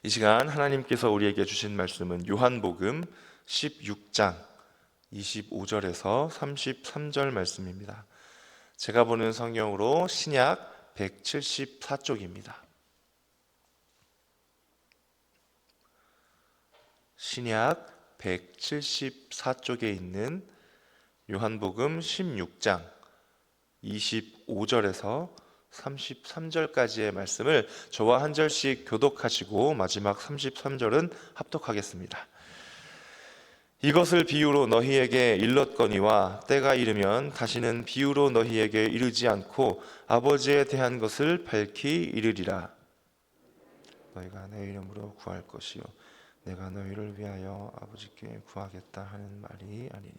이 시간 하나님께서 우리에게 주신 말씀은 요한복음 16장 25절에서 33절 말씀입니다. 제가 보는 성경으로 신약 174쪽입니다. 신약 174쪽에 있는 요한복음 16장 25절에서 33절까지의 말씀을 저와 한 절씩 교독하시고 마지막 33절은 합독하겠습니다. 이것을 비유로 너희에게 일렀거니와 때가 이르면 다시는 비유로 너희에게 이르지 않고 아버지에 대한 것을 밝히 이르리라. 너희가 내 이름으로 구할 것이요 내가 너희를 위하여 아버지께 구하겠다 하는 말이 아니니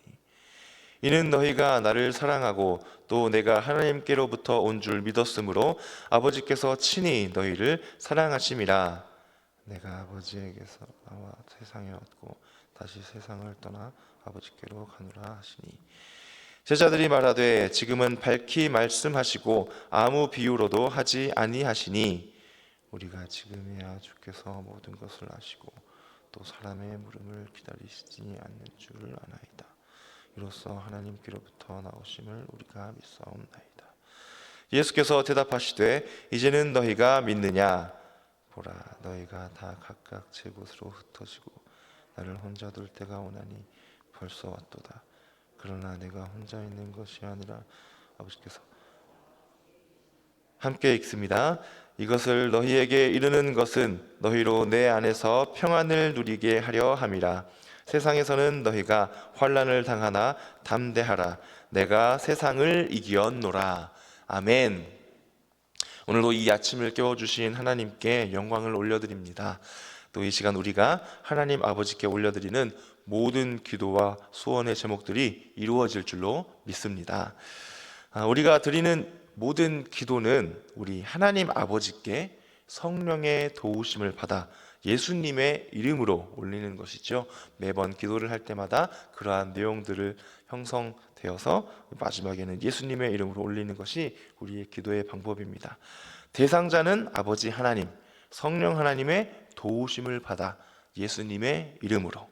이는 너희가 나를 사랑하고 또 내가 하나님께로부터 온 줄 믿었으므로 아버지께서 친히 너희를 사랑하심이라. 내가 아버지에게서 나와 세상에 왔고 다시 세상을 떠나 아버지께로 가노라 하시니 제자들이 말하되 지금은 밝히 말씀하시고 아무 비유로도 하지 아니하시니 우리가 지금이야 주께서 모든 것을 아시고 또 사람의 물음을 기다리시지 않는 줄 아나이다. 이로써 하나님께로부터 나오심을 우리가 믿사옵나이다. 예수께서 대답하시되 이제는 너희가 믿느냐? 보라, 너희가 다 각각 제 곳으로 흩어지고 나를 혼자 둘 때가 오나니 벌써 왔도다. 그러나 내가 혼자 있는 것이 아니라 아버지께서 함께 읽습니다. 이것을 너희에게 이르는 것은 너희로 내 안에서 평안을 누리게 하려 함이라. 세상에서는 너희가 환난을 당하나 담대하라. 내가 세상을 이기었노라. 아멘. 오늘도 이 아침을 깨워주신 하나님께 영광을 올려드립니다. 또 이 시간 우리가 하나님 아버지께 올려드리는 모든 기도와 소원의 제목들이 이루어질 줄로 믿습니다. 우리가 드리는 모든 기도는 우리 하나님 아버지께 성령의 도우심을 받아 예수님의 이름으로 올리는 것이죠. 매번 기도를 할 때마다 그러한 내용들을 형성되어서 마지막에는 예수님의 이름으로 올리는 것이 우리의 기도의 방법입니다. 대상자는 아버지 하나님, 성령 하나님의 도우심을 받아 예수님의 이름으로.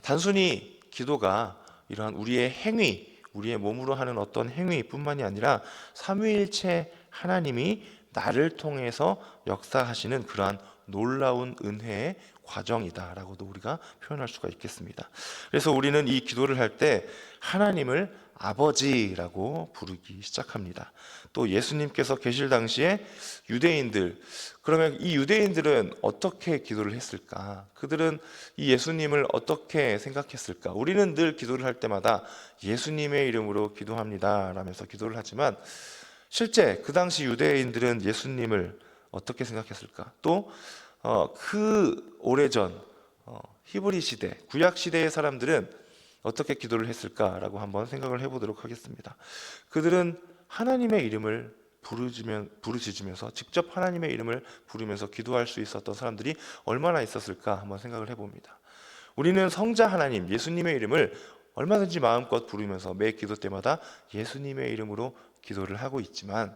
단순히 기도가 이러한 우리의 행위, 우리의 몸으로 하는 어떤 행위뿐만이 아니라 삼위일체 하나님이 나를 통해서 역사하시는 그러한 놀라운 은혜의 과정이다라고도 우리가 표현할 수가 있겠습니다. 그래서 우리는 이 기도를 할 때 하나님을 아버지라고 부르기 시작합니다. 또 예수님께서 계실 당시에 유대인들, 그러면 이 유대인들은 어떻게 기도를 했을까? 그들은 이 예수님을 어떻게 생각했을까? 우리는 늘 기도를 할 때마다 예수님의 이름으로 기도합니다 라면서 기도를 하지만 실제 그 당시 유대인들은 예수님을 어떻게 생각했을까? 또 그 오래전 히브리 시대, 구약 시대의 사람들은 어떻게 기도를 했을까라고 한번 생각을 해보도록 하겠습니다. 그들은 하나님의 이름을 부르짖으면서 직접 하나님의 이름을 부르면서 기도할 수 있었던 사람들이 얼마나 있었을까 한번 생각을 해봅니다. 우리는 성자 하나님, 예수님의 이름을 얼마든지 마음껏 부르면서 매 기도 때마다 예수님의 이름으로 기도를 하고 있지만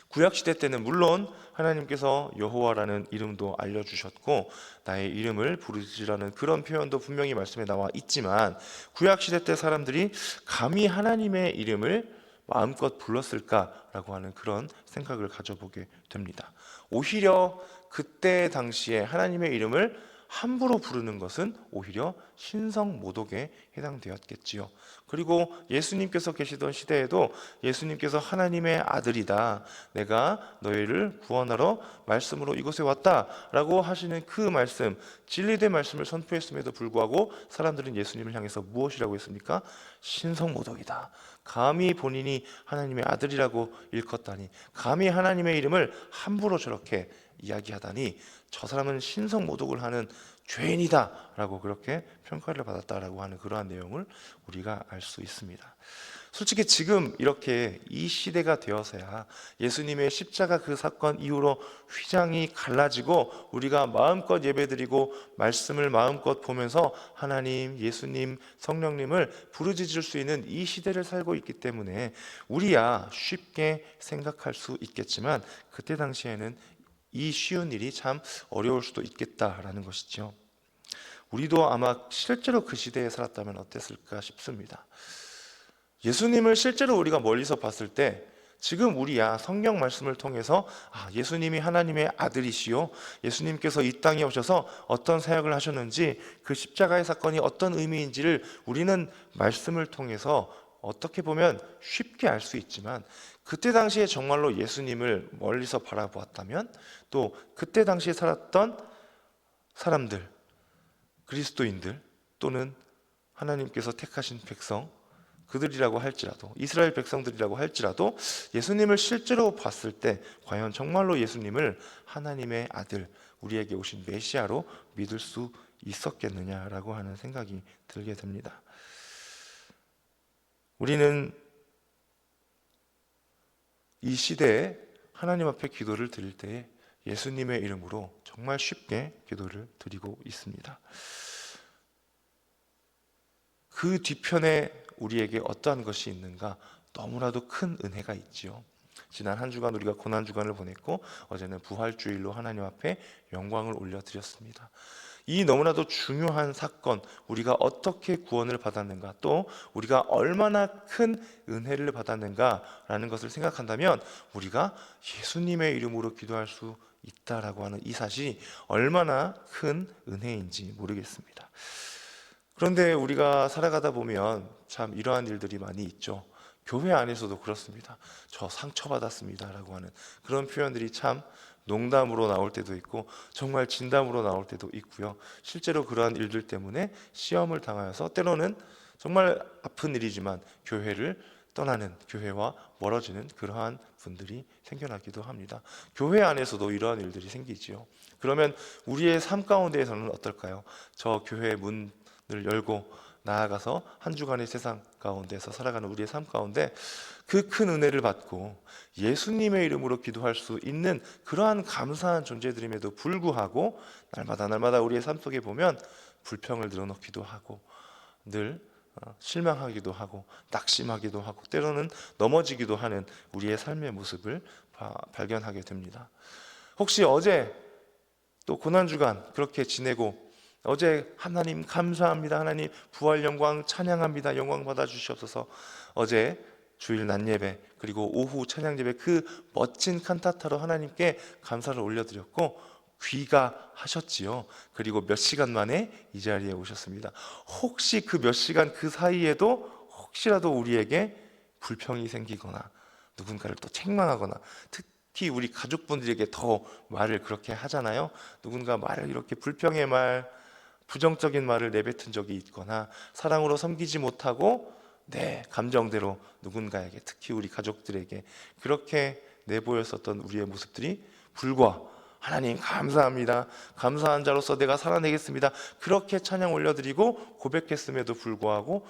구약시대 때는 물론 하나님께서 여호와라는 이름도 알려주셨고 나의 이름을 부르짖으라는 그런 표현도 분명히 말씀에 나와 있지만 구약시대 때 사람들이 감히 하나님의 이름을 마음껏 불렀을까라고 하는 그런 생각을 가져보게 됩니다. 오히려 그때 당시에 하나님의 이름을 함부로 부르는 것은 오히려 신성모독에 해당되었겠지요. 그리고 예수님께서 계시던 시대에도 예수님께서 하나님의 아들이다, 내가 너희를 구원하러 말씀으로 이곳에 왔다 라고 하시는 그 말씀, 진리된 말씀을 선포했음에도 불구하고 사람들은 예수님을 향해서 무엇이라고 했습니까? 신성모독이다, 감히 본인이 하나님의 아들이라고 일컫다니, 감히 하나님의 이름을 함부로 저렇게 이야기하다니 저 사람은 신성모독을 하는 죄인이다 라고 그렇게 평가를 받았다라고 하는 그러한 내용을 우리가 알 수 있습니다. 솔직히 지금 이렇게 이 시대가 되어서야 예수님의 십자가 그 사건 이후로 휘장이 갈라지고 우리가 마음껏 예배드리고 말씀을 마음껏 보면서 하나님, 예수님, 성령님을 부르짖을 수 있는 이 시대를 살고 있기 때문에 우리야 쉽게 생각할 수 있겠지만 그때 당시에는 이 쉬운 일이 참 어려울 수도 있겠다라는 것이죠. 우리도 아마 실제로 그 시대에 살았다면 어땠을까 싶습니다. 예수님을 실제로 우리가 멀리서 봤을 때 지금 우리야 성경 말씀을 통해서 예수님이 하나님의 아들이시요, 예수님께서 이 땅에 오셔서 어떤 사역을 하셨는지, 그 십자가의 사건이 어떤 의미인지를 우리는 말씀을 통해서 어떻게 보면 쉽게 알 수 있지만, 그때 당시에 정말로 예수님을 멀리서 바라보았다면, 또 그때 당시에 살았던 사람들, 그리스도인들, 또는 하나님께서 택하신 백성, 그들이라고 할지라도, 이스라엘 백성들이라고 할지라도 예수님을 실제로 봤을 때 과연 정말로 예수님을 하나님의 아들, 우리에게 오신 메시아로 믿을 수 있었겠느냐라고 하는 생각이 들게 됩니다. 우리는 이 시대에 하나님 앞에 기도를 드릴 때에 예수님의 이름으로 정말 쉽게 기도를 드리고 있습니다. 그 뒤편에 우리에게 어떠한 것이 있는가? 너무나도 큰 은혜가 있지요. 지난 한 주간 우리가 고난주간을 보냈고, 어제는 부활주일로 하나님 앞에 영광을 올려드렸습니다. 이 너무나도 중요한 사건, 우리가 어떻게 구원을 받았는가, 또 우리가 얼마나 큰 은혜를 받았는가라는 것을 생각한다면 우리가 예수님의 이름으로 기도할 수 있다라고 하는 이 사실이 얼마나 큰 은혜인지 모르겠습니다. 그런데 우리가 살아가다 보면 참 이러한 일들이 많이 있죠. 교회 안에서도 그렇습니다. 저 상처받았습니다 라고 하는 그런 표현들이 참 농담으로 나올 때도 있고 정말 진담으로 나올 때도 있고요. 실제로 그러한 일들 때문에 시험을 당하여서 때로는 정말 아픈 일이지만 교회를 떠나는, 교회와 멀어지는 그러한 분들이 생겨나기도 합니다. 교회 안에서도 이러한 일들이 생기지요. 그러면 우리의 삶 가운데에서는 어떨까요? 저 교회의 문을 열고 나아가서 한 주간의 세상 가운데서 살아가는 우리의 삶 가운데 그 큰 은혜를 받고 예수님의 이름으로 기도할 수 있는 그러한 감사한 존재들임에도 불구하고 날마다 우리의 삶 속에 보면 불평을 늘어놓기도 하고 늘 실망하기도 하고 낙심하기도 하고 때로는 넘어지기도 하는 우리의 삶의 모습을 발견하게 됩니다. 혹시 어제 또 고난주간 그렇게 지내고 어제 하나님 감사합니다, 하나님 부활 영광 찬양합니다, 영광 받아주시옵소서, 어제 주일 낮 예배 그리고 오후 찬양 예배 그 멋진 칸타타로 하나님께 감사를 올려드렸고 귀가하셨지요. 그리고 몇 시간 만에 이 자리에 오셨습니다. 혹시 그 몇 시간 그 사이에도 혹시라도 우리에게 불평이 생기거나 누군가를 또 책망하거나, 특히 우리 가족분들에게 더 말을 그렇게 하잖아요. 누군가 말을 이렇게 불평의 말, 부정적인 말을 내뱉은 적이 있거나 사랑으로 섬기지 못하고 내 감정대로 누군가에게, 특히 우리 가족들에게 그렇게 내보였었던 우리의 모습들이 불과 하나님 감사합니다, 감사한 자로서 내가 살아내겠습니다 그렇게 찬양 올려드리고 고백했음에도 불구하고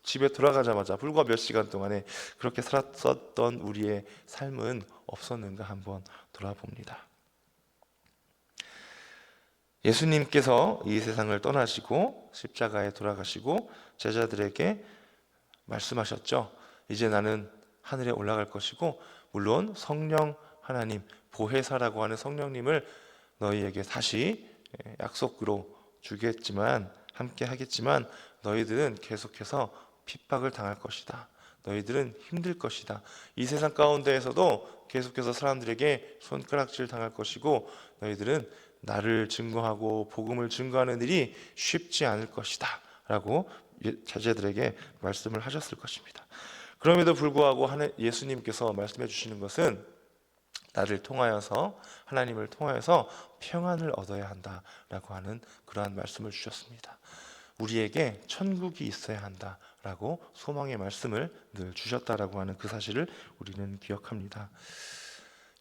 집에 돌아가자마자 불과 몇 시간 동안에 그렇게 살았었던 우리의 삶은 없었는가 한번 돌아봅니다. 예수님께서 이 세상을 떠나시고 십자가에 돌아가시고 제자들에게 말씀하셨죠. 이제 나는 하늘에 올라갈 것이고 물론 성령 하나님, 보혜사라고 하는 성령님을 너희에게 다시 약속으로 주겠지만, 함께 하겠지만 너희들은 계속해서 핍박을 당할 것이다. 너희들은 힘들 것이다. 이 세상 가운데에서도 계속해서 사람들에게 손가락질 당할 것이고 너희들은 나를 증거하고 복음을 증거하는 일이 쉽지 않을 것이다 라고 제자들에게 말씀을 하셨을 것입니다. 그럼에도 불구하고 예수님께서 말씀해 주시는 것은 나를 통하여서, 하나님을 통하여서 평안을 얻어야 한다라고 하는 그러한 말씀을 주셨습니다. 우리에게 천국이 있어야 한다라고 소망의 말씀을 늘 주셨다라고 하는 그 사실을 우리는 기억합니다.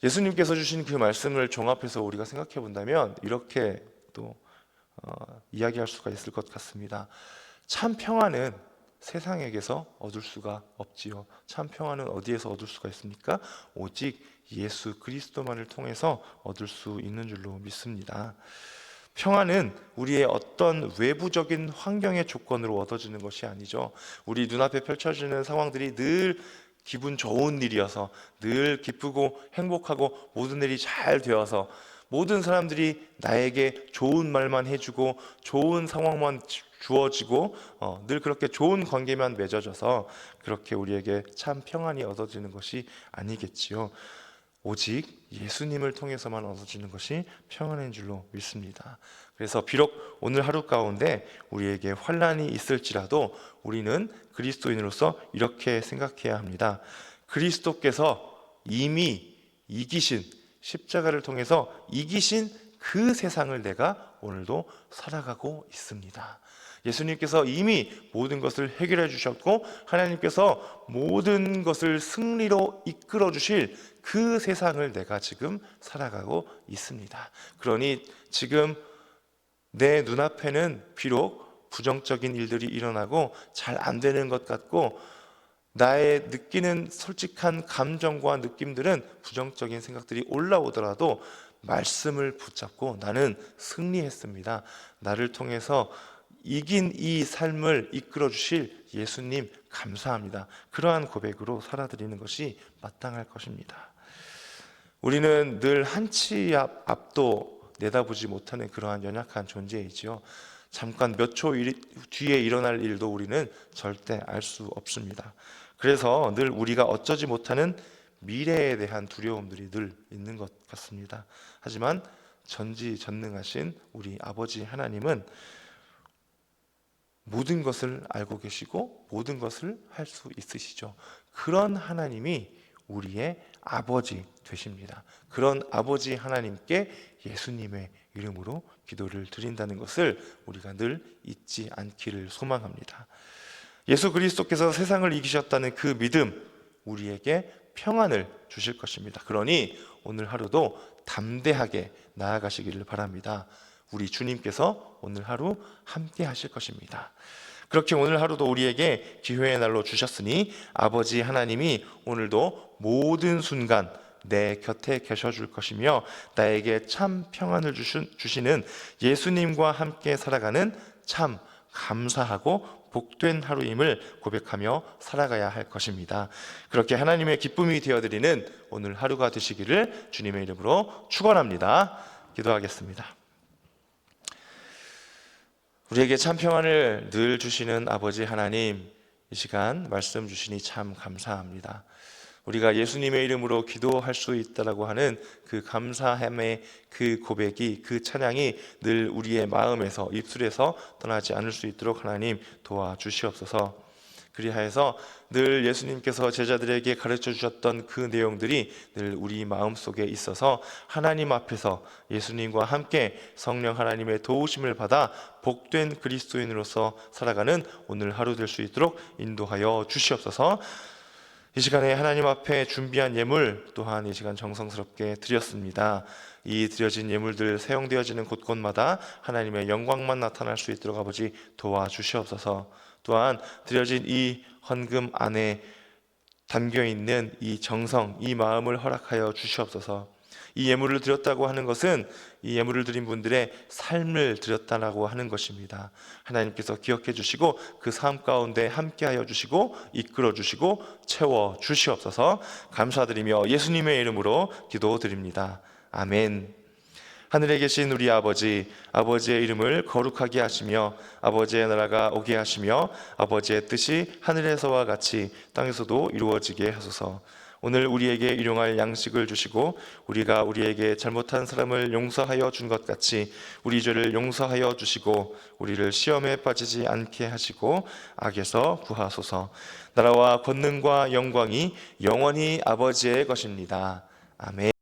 예수님께서 주신 그 말씀을 종합해서 우리가 생각해 본다면 이렇게 또 이야기할 수가 있을 것 같습니다. 참 평안은 세상에게서 얻을 수가 없지요. 참 평안은 어디에서 얻을 수가 있습니까? 오직 예수 그리스도만을 통해서 얻을 수 있는 줄로 믿습니다. 평안은 우리의 어떤 외부적인 환경의 조건으로 얻어지는 것이 아니죠. 우리 눈앞에 펼쳐지는 상황들이 늘 기분 좋은 일이어서 늘 기쁘고 행복하고 모든 일이 잘 되어서 모든 사람들이 나에게 좋은 말만 해주고 좋은 상황만 주어지고 늘 그렇게 좋은 관계만 맺어져서 그렇게 우리에게 참 평안이 얻어지는 것이 아니겠지요. 오직 예수님을 통해서만 얻어지는 것이 평안인 줄로 믿습니다. 그래서 비록 오늘 하루 가운데 우리에게 환난이 있을지라도 우리는 그리스도인으로서 이렇게 생각해야 합니다. 그리스도께서 이미 이기신, 십자가를 통해서 이기신 그 세상을 내가 오늘도 살아가고 있습니다. 예수님께서 이미 모든 것을 해결해 주셨고 하나님께서 모든 것을 승리로 이끌어 주실 그 세상을 내가 지금 살아가고 있습니다. 그러니 지금 내 눈앞에는 비록 부정적인 일들이 일어나고 잘 안 되는 것 같고 나의 느끼는 솔직한 감정과 느낌들은 부정적인 생각들이 올라오더라도 말씀을 붙잡고 나는 승리했습니다. 나를 통해서 이긴 이 삶을 이끌어 주실 예수님 감사합니다. 그러한 고백으로 살아드리는 것이 마땅할 것입니다. 우리는 늘 한치 앞도 내다보지 못하는 그러한 연약한 존재이지요. 잠깐 몇 초 뒤에 일어날 일도 우리는 절대 알 수 없습니다. 그래서 늘 우리가 어쩌지 못하는 미래에 대한 두려움들이 늘 있는 것 같습니다. 하지만 전지전능하신 우리 아버지 하나님은 모든 것을 알고 계시고 모든 것을 할 수 있으시죠. 그런 하나님이 우리의 아버지 되십니다. 그런 아버지 하나님께 예수님의 이름으로 기도를 드린다는 것을 우리가 늘 잊지 않기를 소망합니다. 예수 그리스도께서 세상을 이기셨다는 그 믿음, 우리에게 평안을 주실 것입니다. 그러니 오늘 하루도 담대하게 나아가시기를 바랍니다. 우리 주님께서 오늘 하루 함께 하실 것입니다. 그렇게 오늘 하루도 우리에게 기회의 날로 주셨으니 아버지 하나님이 오늘도 모든 순간 내 곁에 계셔 줄 것이며 나에게 참 평안을 주시는 예수님과 함께 살아가는 참 감사하고 복된 하루임을 고백하며 살아가야 할 것입니다. 그렇게 하나님의 기쁨이 되어드리는 오늘 하루가 되시기를 주님의 이름으로 축원합니다. 기도하겠습니다. 우리에게 참 평안을 늘 주시는 아버지 하나님, 이 시간 말씀 주시니 참 감사합니다. 우리가 예수님의 이름으로 기도할 수 있다라고 하는 그 감사함의 그 고백이, 그 찬양이 늘 우리의 마음에서, 입술에서 떠나지 않을 수 있도록 하나님 도와주시옵소서. 그리하여서 늘 예수님께서 제자들에게 가르쳐 주셨던 그 내용들이 늘 우리 마음속에 있어서 하나님 앞에서 예수님과 함께 성령 하나님의 도우심을 받아 복된 그리스도인으로서 살아가는 오늘 하루 될 수 있도록 인도하여 주시옵소서. 이 시간에 하나님 앞에 준비한 예물 또한 이 시간 정성스럽게 드렸습니다. 이 드려진 예물들 사용되어지는 곳곳마다 하나님의 영광만 나타날 수 있도록 아버지 도와주시옵소서. 또한 드려진 이 헌금 안에 담겨있는 이 정성, 이 마음을 허락하여 주시옵소서. 이 예물을 드렸다고 하는 것은 이 예물을 드린 분들의 삶을 드렸다라고 하는 것입니다. 하나님께서 기억해 주시고 그 삶 가운데 함께하여 주시고 이끌어 주시고 채워 주시옵소서. 감사드리며 예수님의 이름으로 기도드립니다. 아멘. 하늘에 계신 우리 아버지, 아버지의 이름을 거룩하게 하시며 아버지의 나라가 오게 하시며 아버지의 뜻이 하늘에서와 같이 땅에서도 이루어지게 하소서. 오늘 우리에게 일용할 양식을 주시고 우리가 우리에게 잘못한 사람을 용서하여 준 것 같이 우리 죄를 용서하여 주시고 우리를 시험에 빠지지 않게 하시고 악에서 구하소서. 나라와 권능과 영광이 영원히 아버지의 것입니다. 아멘.